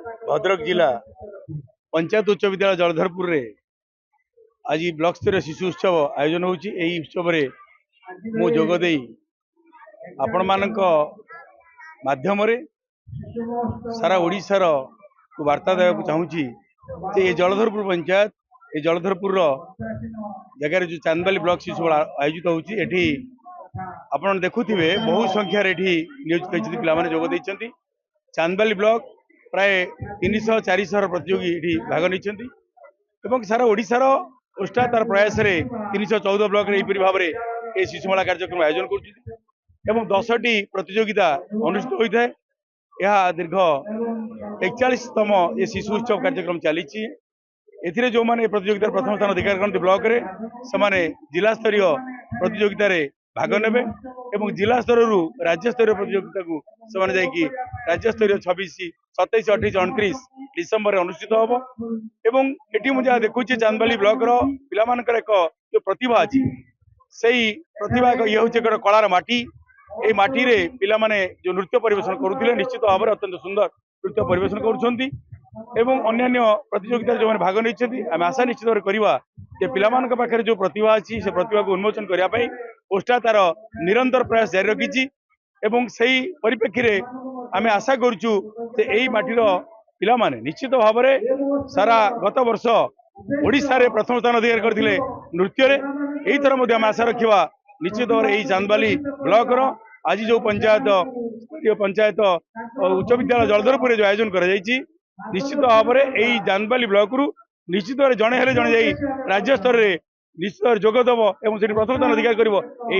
भद्रक जिला पंचायत उच्च विद्यालय जलधरपुर रे आज ब्लॉक स्तरीय शिशु उत्सव आयोजन होची। एई उत्सव रे मु जोगदे आपण मानक माध्यम रे सारा ओडिसा रो वार्ता देवा चाहूँगी जे ये जलधरपुर पंचायत ये जलधरपुर जगह जो चांदबाली ब्लॉक शिशु आयोजित होची। एठी आपण देखुथिबे बहु संख्या रे एठी नियोजित पिला माने जोग दैछंती। चांदबाली ब्लॉक प्राय 300-400 प्रतियोगी एठी भाग नैछंती एवं सारा ओडिसा रो ओष्टा तार प्रयास रे 314 ब्लॉक रे एपरि भाव रे ए शिशुमेला कार्यक्रम आयोजन करछि एवं 10टी प्रतियोगिता अनुष्ठित होइथाय। यह दीर्घ 41तम ये शिशु उत्सव कार्यक्रम चली। एथिरे जो माने प्रतियोगिता प्रथम स्थान अधिकार करते ब्लॉक रे समाने जिला स्तरीय प्रतियोगिता रे भाग नेबे एवं जिला स्तर रु राज्य स्तरीय प्रतियोगिता को समाने जायकी राज्य स्तरीय 26, 27, 28, 29 डिसेंबर रे अनुष्ठित होबो। एवं एटी मु जा देखुची चांदबाली ब्लॉक रो पिला मानकर एक जो प्रतिभा अछि सेही प्रतिभा ये होचे एक कलार माटी। ए माटी रे पिला माने जो नृत्य परिवेशन करुथिले निश्चित भाव में अत्यंत सुंदर नृत्य परिवेशन करुछंती एवं अन्यान्य प्रतियोगिता जो मैंने भाग नहीं आम आशा निश्चित भाव करवा जे पिला मानक पाखरे जो प्रतिभा अच्छी से प्रतिभा को उन्मोचन करने पोस्टा तार निरंतर प्रयास जारी रखी एवं सही परिप्रेक्षी रे आम आशा करुचु जे एई माटीर पिला माने निश्चित भाव में सारा गत वर्ष ओडिशा रे प्रथम स्थान अधिकार करथिले नृत्य रे। एई थर मध्ये आम आशा रखिबा निश्चित भाव में चांदबाली ब्लॉक रो आज जो पंचायत उच्च विद्यालय जलधरपुर जो आयोजन करा जायछि निश्चित भाव में यही चांदबाली ब्लॉक रु निश्चित भाव जड़े हेले जड़े जा राज्य स्तर में निश्चित जोगदेव और प्रथम स्थान अधिकार कर